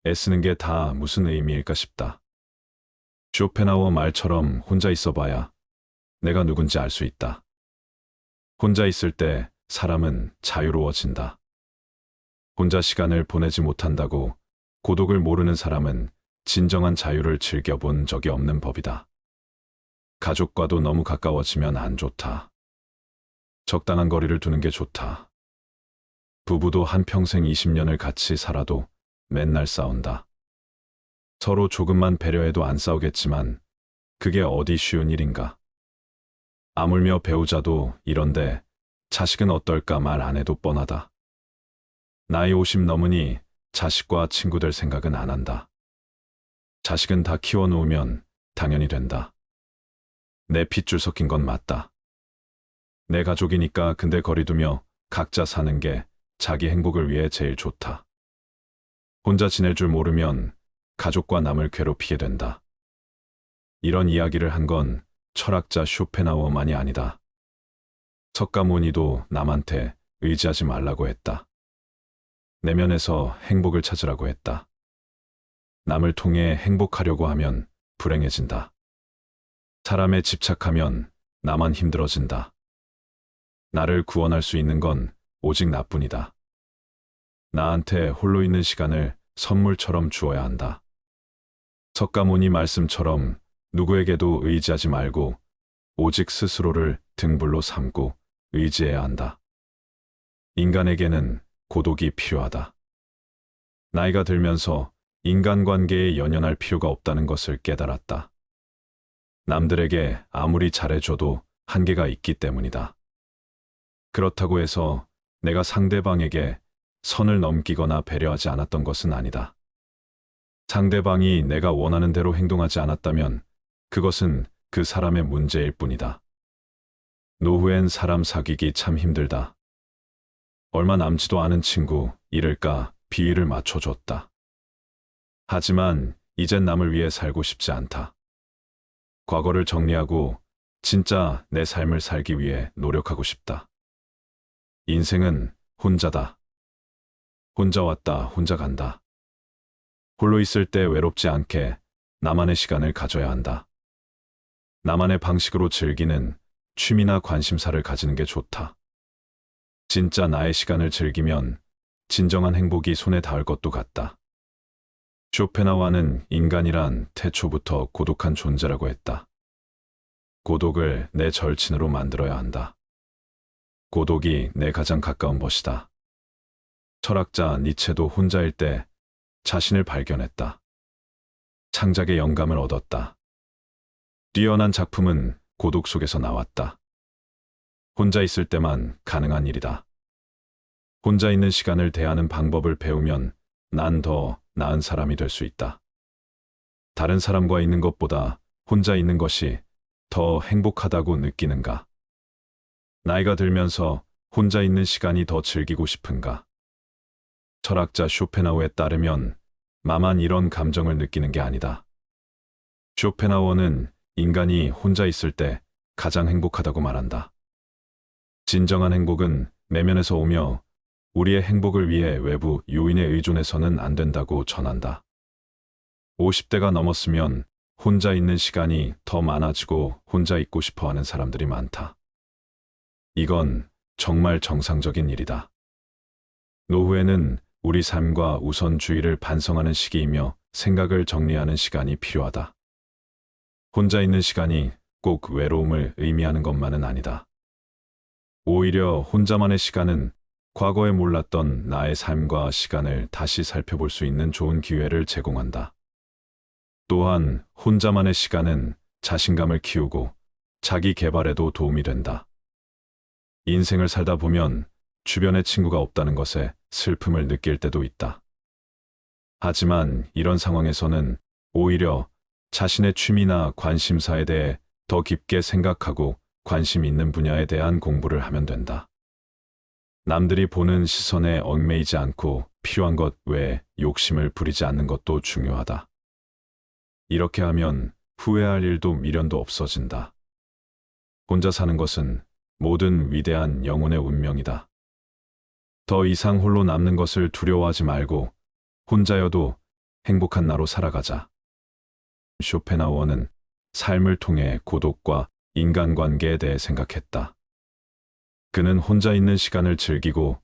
애쓰는 게 다 무슨 의미일까 싶다. 쇼펜하우어 말처럼 혼자 있어봐야 내가 누군지 알 수 있다. 혼자 있을 때 사람은 자유로워진다. 혼자 시간을 보내지 못한다고 고독을 모르는 사람은 진정한 자유를 즐겨본 적이 없는 법이다. 가족과도 너무 가까워지면 안 좋다. 적당한 거리를 두는 게 좋다. 부부도 한평생 20년을 같이 살아도 맨날 싸운다. 서로 조금만 배려해도 안 싸우겠지만 그게 어디 쉬운 일인가. 아물며 배우자도 이런데 자식은 어떨까 말 안 해도 뻔하다. 나이 50 넘으니 자식과 친구 될 생각은 안 한다. 자식은 다 키워놓으면 당연히 된다. 내 핏줄 섞인 건 맞다. 내 가족이니까 근데 거리두며 각자 사는 게 자기 행복을 위해 제일 좋다. 혼자 지낼 줄 모르면 가족과 남을 괴롭히게 된다. 이런 이야기를 한 건 철학자 쇼펜하우어만이 아니다. 석가모니도 남한테 의지하지 말라고 했다. 내면에서 행복을 찾으라고 했다. 남을 통해 행복하려고 하면 불행해진다. 사람에 집착하면 나만 힘들어진다. 나를 구원할 수 있는 건 오직 나뿐이다. 나한테 홀로 있는 시간을 선물처럼 주어야 한다. 석가모니 말씀처럼 누구에게도 의지하지 말고 오직 스스로를 등불로 삼고 의지해야 한다. 인간에게는 고독이 필요하다. 나이가 들면서 인간관계에 연연할 필요가 없다는 것을 깨달았다. 남들에게 아무리 잘해줘도 한계가 있기 때문이다. 그렇다고 해서 내가 상대방에게 선을 넘기거나 배려하지 않았던 것은 아니다. 상대방이 내가 원하는 대로 행동하지 않았다면 그것은 그 사람의 문제일 뿐이다. 노후엔 사람 사귀기 참 힘들다. 얼마 남지도 않은 친구 잃을까 비위를 맞춰줬다. 하지만 이젠 남을 위해 살고 싶지 않다. 과거를 정리하고 진짜 내 삶을 살기 위해 노력하고 싶다. 인생은 혼자다. 혼자 왔다, 혼자 간다. 홀로 있을 때 외롭지 않게 나만의 시간을 가져야 한다. 나만의 방식으로 즐기는 취미나 관심사를 가지는 게 좋다. 진짜 나의 시간을 즐기면 진정한 행복이 손에 닿을 것도 같다. 쇼펜하우어는 인간이란 태초부터 고독한 존재라고 했다. 고독을 내 절친으로 만들어야 한다. 고독이 내 가장 가까운 벗이다. 철학자 니체도 혼자일 때 자신을 발견했다. 창작의 영감을 얻었다. 뛰어난 작품은 고독 속에서 나왔다. 혼자 있을 때만 가능한 일이다. 혼자 있는 시간을 대하는 방법을 배우면 난 더 나은 사람이 될 수 있다. 다른 사람과 있는 것보다 혼자 있는 것이 더 행복하다고 느끼는가? 나이가 들면서 혼자 있는 시간이 더 즐기고 싶은가? 철학자 쇼펜하우어에 따르면 나만 이런 감정을 느끼는 게 아니다. 쇼펜하우어는 인간이 혼자 있을 때 가장 행복하다고 말한다. 진정한 행복은 내면에서 오며 우리의 행복을 위해 외부 요인에 의존해서는 안 된다고 전한다. 50대가 넘었으면 혼자 있는 시간이 더 많아지고 혼자 있고 싶어 하는 사람들이 많다. 이건 정말 정상적인 일이다. 노후에는 우리 삶과 우선주의를 반성하는 시기이며 생각을 정리하는 시간이 필요하다. 혼자 있는 시간이 꼭 외로움을 의미하는 것만은 아니다. 오히려 혼자만의 시간은 과거에 몰랐던 나의 삶과 시간을 다시 살펴볼 수 있는 좋은 기회를 제공한다. 또한 혼자만의 시간은 자신감을 키우고 자기 개발에도 도움이 된다. 인생을 살다 보면 주변에 친구가 없다는 것에 슬픔을 느낄 때도 있다. 하지만 이런 상황에서는 오히려 자신의 취미나 관심사에 대해 더 깊게 생각하고 관심 있는 분야에 대한 공부를 하면 된다. 남들이 보는 시선에 얽매이지 않고 필요한 것 외에 욕심을 부리지 않는 것도 중요하다. 이렇게 하면 후회할 일도 미련도 없어진다. 혼자 사는 것은 모든 위대한 영혼의 운명이다. 더 이상 홀로 남는 것을 두려워하지 말고 혼자여도 행복한 나로 살아가자. 쇼펜하우어는 삶을 통해 고독과 인간관계에 대해 생각했다. 그는 혼자 있는 시간을 즐기고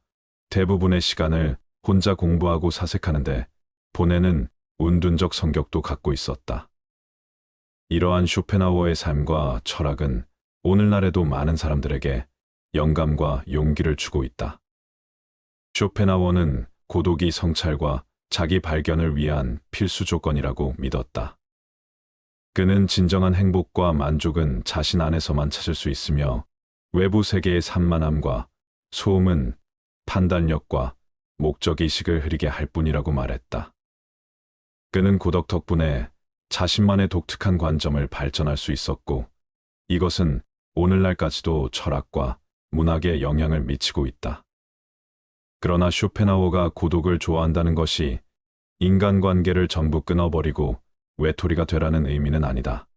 대부분의 시간을 혼자 공부하고 사색하는데 보내는 운둔적 성격도 갖고 있었다. 이러한 쇼펜하우어의 삶과 철학은 오늘날에도 많은 사람들에게 영감과 용기를 주고 있다. 쇼펜하우어는 고독이 성찰과 자기 발견을 위한 필수 조건이라고 믿었다. 그는 진정한 행복과 만족은 자신 안에서만 찾을 수 있으며 외부 세계의 산만함과 소음은 판단력과 목적의식을 흐리게 할 뿐이라고 말했다. 그는 고독 덕분에 자신만의 독특한 관점을 발전할 수 있었고 이것은 오늘날까지도 철학과 문학에 영향을 미치고 있다. 그러나 쇼펜하우어가 고독을 좋아한다는 것이 인간관계를 전부 끊어버리고 외톨이가 되라는 의미는 아니다.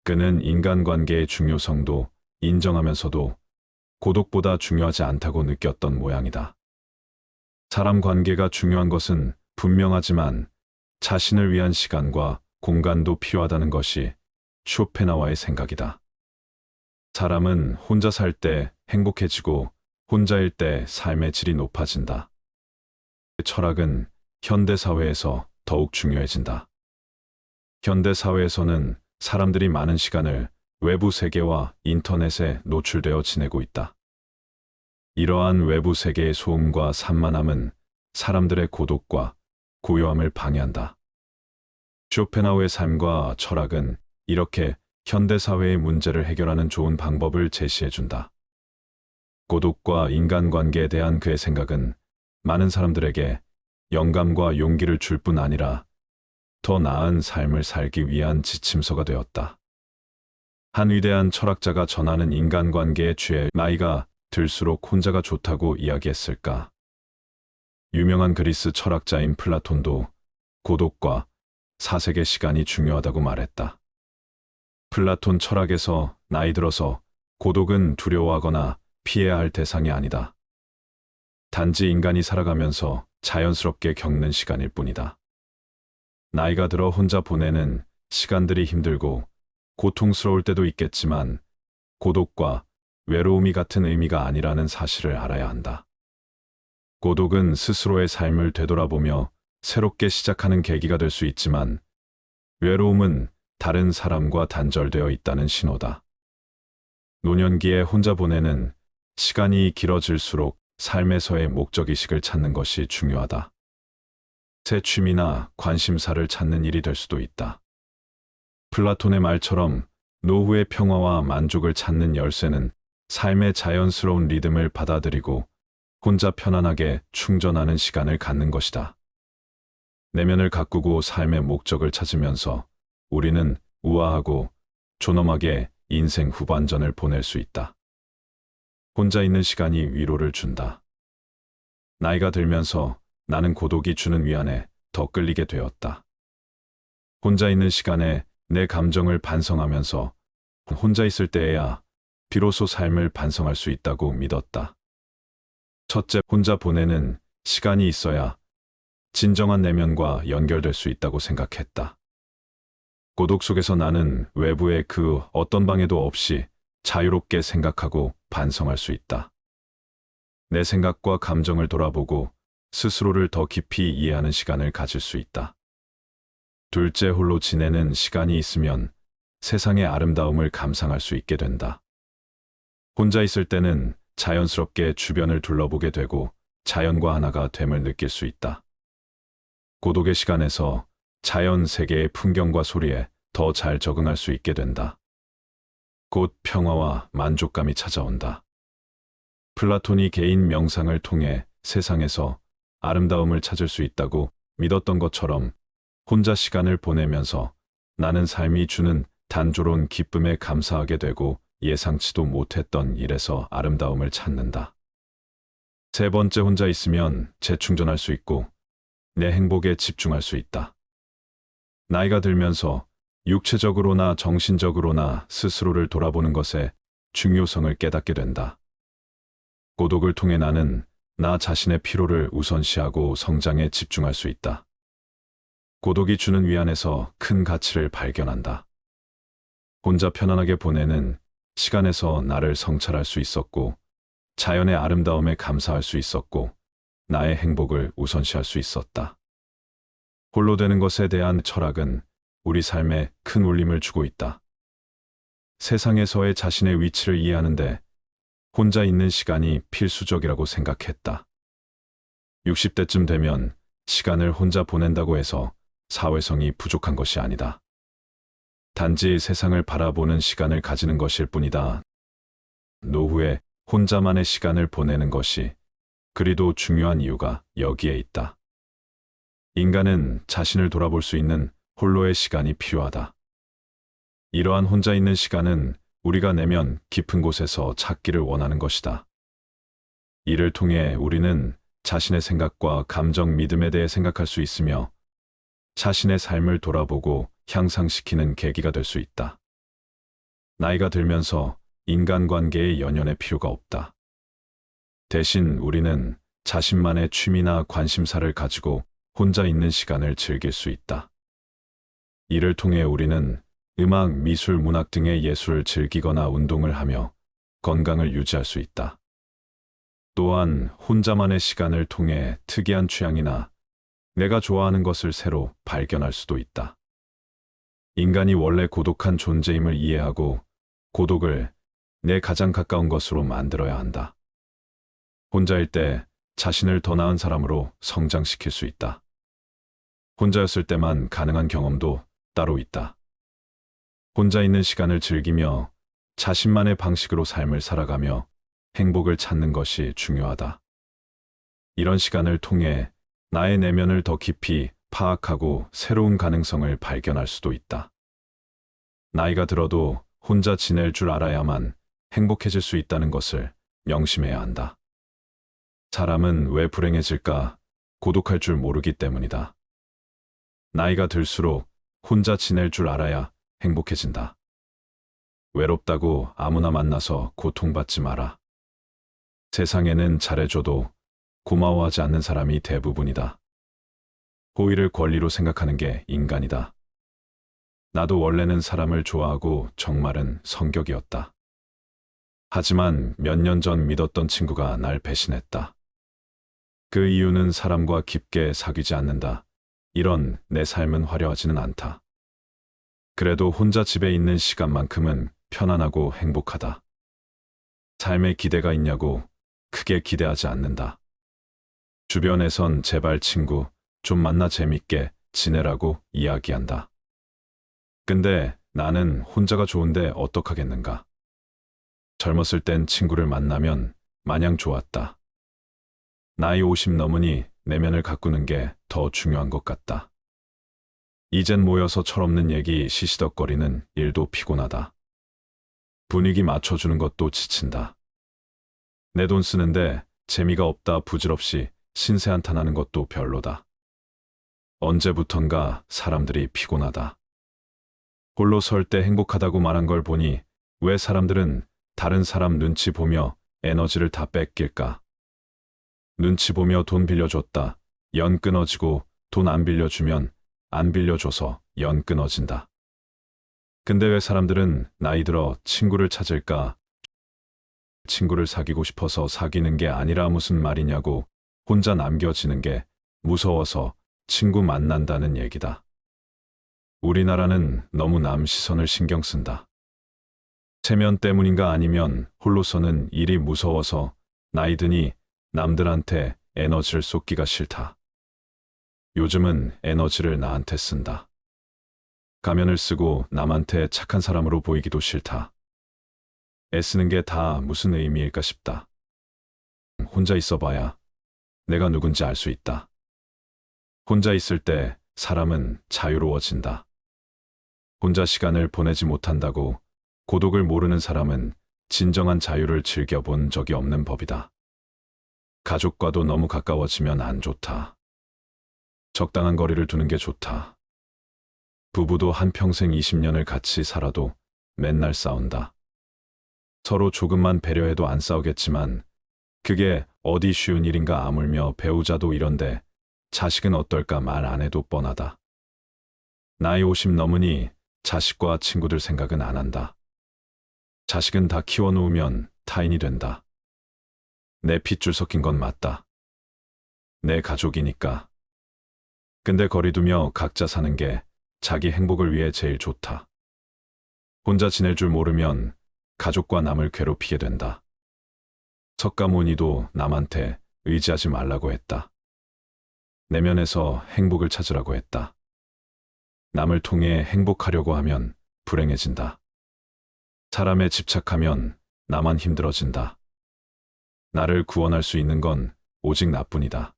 그는 인간관계의 중요성도 인정하면서도 고독보다 중요하지 않다고 느꼈던 모양이다. 사람 관계가 중요한 것은 분명하지만 자신을 위한 시간과 공간도 필요하다는 것이 쇼펜하우어의 생각이다. 사람은 혼자 살 때 행복해지고 혼자일 때 삶의 질이 높아진다. 철학은 현대사회에서 더욱 중요해진다. 현대사회에서는 사람들이 많은 시간을 외부 세계와 인터넷에 노출되어 지내고 있다. 이러한 외부 세계의 소음과 산만함은 사람들의 고독과 고요함을 방해한다. 쇼펜하우어의 삶과 철학은 이렇게 현대사회의 문제를 해결하는 좋은 방법을 제시해준다. 고독과 인간관계에 대한 그의 생각은 많은 사람들에게 영감과 용기를 줄 뿐 아니라 더 나은 삶을 살기 위한 지침서가 되었다. 한 위대한 철학자가 전하는 인간관계에 취해 나이가 들수록 혼자가 좋다고 이야기했을까? 유명한 그리스 철학자인 플라톤도 고독과 사색의 시간이 중요하다고 말했다. 플라톤 철학에서 나이 들어서 고독은 두려워하거나 피해야 할 대상이 아니다. 단지 인간이 살아가면서 자연스럽게 겪는 시간일 뿐이다. 나이가 들어 혼자 보내는 시간들이 힘들고 고통스러울 때도 있겠지만 고독과 외로움이 같은 의미가 아니라는 사실을 알아야 한다. 고독은 스스로의 삶을 되돌아보며 새롭게 시작하는 계기가 될 수 있지만, 외로움은 다른 사람과 단절되어 있다는 신호다. 노년기에 혼자 보내는 시간이 길어질수록 삶에서의 목적의식을 찾는 것이 중요하다. 새 취미나 관심사를 찾는 일이 될 수도 있다. 플라톤의 말처럼 노후의 평화와 만족을 찾는 열쇠는 삶의 자연스러운 리듬을 받아들이고 혼자 편안하게 충전하는 시간을 갖는 것이다. 내면을 가꾸고 삶의 목적을 찾으면서 우리는 우아하고 존엄하게 인생 후반전을 보낼 수 있다. 혼자 있는 시간이 위로를 준다. 나이가 들면서 나는 고독이 주는 위안에 더 끌리게 되었다. 혼자 있는 시간에 내 감정을 반성하면서 혼자 있을 때에야 비로소 삶을 반성할 수 있다고 믿었다. 첫째, 혼자 보내는 시간이 있어야 진정한 내면과 연결될 수 있다고 생각했다. 고독 속에서 나는 외부의 그 어떤 방해도 없이 자유롭게 생각하고 반성할 수 있다. 내 생각과 감정을 돌아보고 스스로를 더 깊이 이해하는 시간을 가질 수 있다. 둘째, 홀로 지내는 시간이 있으면 세상의 아름다움을 감상할 수 있게 된다. 혼자 있을 때는 자연스럽게 주변을 둘러보게 되고 자연과 하나가 됨을 느낄 수 있다. 고독의 시간에서 자연 세계의 풍경과 소리에 더 잘 적응할 수 있게 된다. 곧 평화와 만족감이 찾아온다. 플라톤이 개인 명상을 통해 세상에서 아름다움을 찾을 수 있다고 믿었던 것처럼 혼자 시간을 보내면서 나는 삶이 주는 단조로운 기쁨에 감사하게 되고 예상치도 못했던 일에서 아름다움을 찾는다. 세 번째, 혼자 있으면 재충전할 수 있고 내 행복에 집중할 수 있다. 나이가 들면서 육체적으로나 정신적으로나 스스로를 돌아보는 것의 중요성을 깨닫게 된다. 고독을 통해 나는 나 자신의 피로를 우선시하고 성장에 집중할 수 있다. 고독이 주는 위안에서 큰 가치를 발견한다. 혼자 편안하게 보내는 시간에서 나를 성찰할 수 있었고, 자연의 아름다움에 감사할 수 있었고, 나의 행복을 우선시할 수 있었다. 홀로 되는 것에 대한 철학은 우리 삶에 큰 울림을 주고 있다. 세상에서의 자신의 위치를 이해하는데 혼자 있는 시간이 필수적이라고 생각했다. 60대쯤 되면 시간을 혼자 보낸다고 해서 사회성이 부족한 것이 아니다. 단지 세상을 바라보는 시간을 가지는 것일 뿐이다. 노후에 혼자만의 시간을 보내는 것이 그리도 중요한 이유가 여기에 있다. 인간은 자신을 돌아볼 수 있는 홀로의 시간이 필요하다. 이러한 혼자 있는 시간은 우리가 내면 깊은 곳에서 찾기를 원하는 것이다. 이를 통해 우리는 자신의 생각과 감정, 믿음에 대해 생각할 수 있으며 자신의 삶을 돌아보고 향상시키는 계기가 될 수 있다. 나이가 들면서 인간관계의 연연의 필요가 없다. 대신 우리는 자신만의 취미나 관심사를 가지고 혼자 있는 시간을 즐길 수 있다. 이를 통해 우리는 음악, 미술, 문학 등의 예술을 즐기거나 운동을 하며 건강을 유지할 수 있다. 또한 혼자만의 시간을 통해 특이한 취향이나 내가 좋아하는 것을 새로 발견할 수도 있다. 인간이 원래 고독한 존재임을 이해하고 고독을 내 가장 가까운 것으로 만들어야 한다. 혼자일 때 자신을 더 나은 사람으로 성장시킬 수 있다. 혼자였을 때만 가능한 경험도 따로 있다. 혼자 있는 시간을 즐기며 자신만의 방식으로 삶을 살아가며 행복을 찾는 것이 중요하다. 이런 시간을 통해 나의 내면을 더 깊이 파악하고 새로운 가능성을 발견할 수도 있다. 나이가 들어도 혼자 지낼 줄 알아야만 행복해질 수 있다는 것을 명심해야 한다. 사람은 왜 불행해질까? 고독할 줄 모르기 때문이다. 나이가 들수록 혼자 지낼 줄 알아야 행복해진다. 외롭다고 아무나 만나서 고통받지 마라. 세상에는 잘해줘도 고마워하지 않는 사람이 대부분이다. 호의를 권리로 생각하는 게 인간이다. 나도 원래는 사람을 좋아하고 정말은 성격이었다. 하지만 몇 년 전 믿었던 친구가 날 배신했다. 그 이유는 사람과 깊게 사귀지 않는다. 이런 내 삶은 화려하지는 않다. 그래도 혼자 집에 있는 시간만큼은 편안하고 행복하다. 삶에 기대가 있냐고 크게 기대하지 않는다. 주변에선 제발 친구 좀 만나 재밌게 지내라고 이야기한다. 근데 나는 혼자가 좋은데 어떡하겠는가. 젊었을 땐 친구를 만나면 마냥 좋았다. 나이 50 넘으니 내면을 가꾸는 게 더 중요한 것 같다. 이젠 모여서 철없는 얘기 시시덕거리는 일도 피곤하다. 분위기 맞춰주는 것도 지친다. 내 돈 쓰는데 재미가 없다 부질없이 신세 한탄하는 것도 별로다. 언제부턴가 사람들이 피곤하다. 홀로 설 때 행복하다고 말한 걸 보니 왜 사람들은 다른 사람 눈치 보며 에너지를 다 뺏길까? 눈치 보며 돈 빌려줬다. 연 끊어지고 돈 안 빌려주면 안 빌려줘서 연 끊어진다. 근데 왜 사람들은 나이 들어 친구를 찾을까? 친구를 사귀고 싶어서 사귀는 게 아니라 무슨 말이냐고 혼자 남겨지는 게 무서워서 친구 만난다는 얘기다. 우리나라는 너무 남 시선을 신경 쓴다. 체면 때문인가 아니면 홀로서는 일이 무서워서 나이 드니 남들한테 에너지를 쏟기가 싫다. 요즘은 에너지를 나한테 쓴다. 가면을 쓰고 남한테 착한 사람으로 보이기도 싫다. 애쓰는 게 다 무슨 의미일까 싶다. 혼자 있어봐야 내가 누군지 알 수 있다. 혼자 있을 때 사람은 자유로워진다. 혼자 시간을 보내지 못한다고 고독을 모르는 사람은 진정한 자유를 즐겨본 적이 없는 법이다. 가족과도 너무 가까워지면 안 좋다. 적당한 거리를 두는 게 좋다. 부부도 한평생 20년을 같이 살아도 맨날 싸운다. 서로 조금만 배려해도 안 싸우겠지만 그게 어디 쉬운 일인가 아물며 배우자도 이런데 자식은 어떨까 말 안 해도 뻔하다. 나이 50 넘으니 자식과 친구들 생각은 안 한다. 자식은 다 키워놓으면 타인이 된다. 내 핏줄 섞인 건 맞다. 내 가족이니까. 근데 거리두며 각자 사는 게 자기 행복을 위해 제일 좋다. 혼자 지낼 줄 모르면 가족과 남을 괴롭히게 된다. 석가모니도 남한테 의지하지 말라고 했다. 내면에서 행복을 찾으라고 했다. 남을 통해 행복하려고 하면 불행해진다. 사람에 집착하면 나만 힘들어진다. 나를 구원할 수 있는 건 오직 나뿐이다.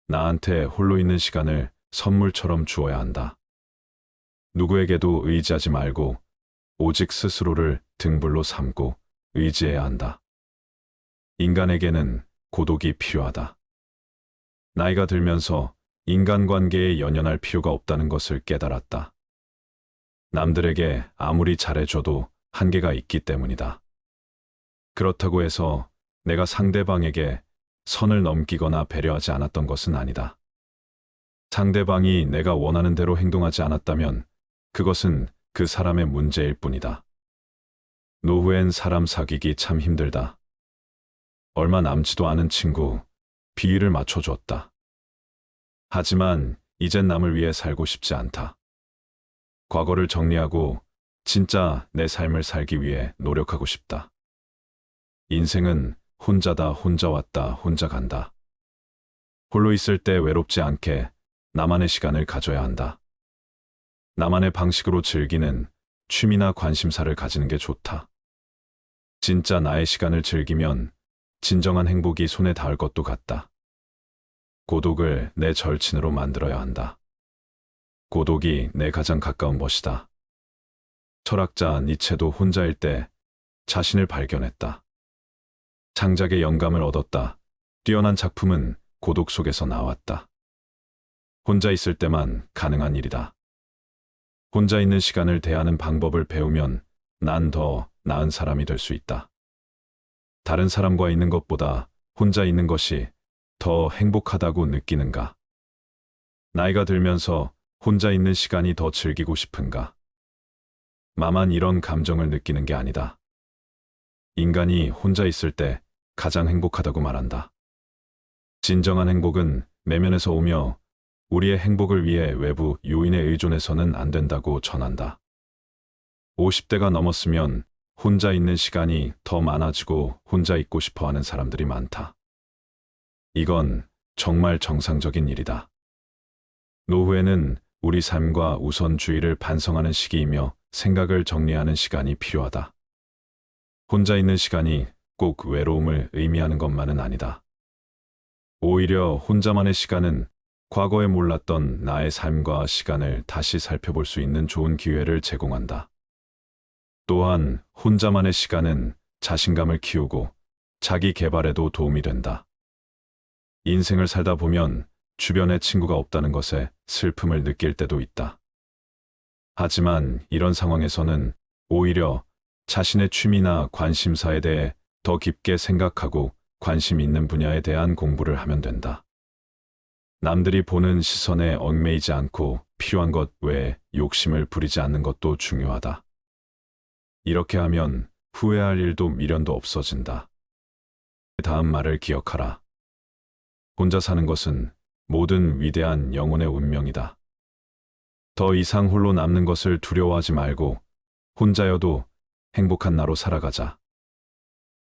나한테 홀로 있는 시간을 선물처럼 주어야 한다. 누구에게도 의지하지 말고 오직 스스로를 등불로 삼고 의지해야 한다. 인간에게는 고독이 필요하다. 나이가 들면서 인간관계에 연연할 필요가 없다는 것을 깨달았다. 남들에게 아무리 잘해줘도 한계가 있기 때문이다. 그렇다고 해서 내가 상대방에게 선을 넘기거나 배려하지 않았던 것은 아니다. 상대방이 내가 원하는 대로 행동하지 않았다면 그것은 그 사람의 문제일 뿐이다. 노후엔 사람 사귀기 참 힘들다. 얼마 남지도 않은 친구, 비위를 맞춰줬다. 하지만 이젠 남을 위해 살고 싶지 않다. 과거를 정리하고 진짜 내 삶을 살기 위해 노력하고 싶다. 인생은 혼자다, 혼자 왔다, 혼자 간다. 홀로 있을 때 외롭지 않게 나만의 시간을 가져야 한다. 나만의 방식으로 즐기는 취미나 관심사를 가지는 게 좋다. 진짜 나의 시간을 즐기면 진정한 행복이 손에 닿을 것도 같다. 고독을 내 절친으로 만들어야 한다. 고독이 내 가장 가까운 멋이다. 철학자 니체도 혼자일 때 자신을 발견했다. 창작의 영감을 얻었다. 뛰어난 작품은 고독 속에서 나왔다. 혼자 있을 때만 가능한 일이다. 혼자 있는 시간을 대하는 방법을 배우면 난 더 나은 사람이 될 수 있다. 다른 사람과 있는 것보다 혼자 있는 것이 더 행복하다고 느끼는가? 나이가 들면서 혼자 있는 시간이 더 즐기고 싶은가? 나만 이런 감정을 느끼는 게 아니다. 인간이 혼자 있을 때 가장 행복하다고 말한다. 진정한 행복은 내면에서 오며 우리의 행복을 위해 외부 요인에 의존해서는 안 된다고 전한다. 50대가 넘었으면 혼자 있는 시간이 더 많아지고 혼자 있고 싶어 하는 사람들이 많다. 이건 정말 정상적인 일이다. 노후에는 우리 삶과 우선주의를 반성하는 시기이며 생각을 정리하는 시간이 필요하다. 혼자 있는 시간이 꼭 외로움을 의미하는 것만은 아니다. 오히려 혼자만의 시간은 과거에 몰랐던 나의 삶과 시간을 다시 살펴볼 수 있는 좋은 기회를 제공한다. 또한 혼자만의 시간은 자신감을 키우고 자기 개발에도 도움이 된다. 인생을 살다 보면 주변에 친구가 없다는 것에 슬픔을 느낄 때도 있다. 하지만 이런 상황에서는 오히려 자신의 취미나 관심사에 대해 더 깊게 생각하고 관심 있는 분야에 대한 공부를 하면 된다. 남들이 보는 시선에 얽매이지 않고 필요한 것 외에 욕심을 부리지 않는 것도 중요하다. 이렇게 하면 후회할 일도 미련도 없어진다. 다음 말을 기억하라. 혼자 사는 것은 모든 위대한 영혼의 운명이다. 더 이상 홀로 남는 것을 두려워하지 말고 혼자여도 행복한 나로 살아가자.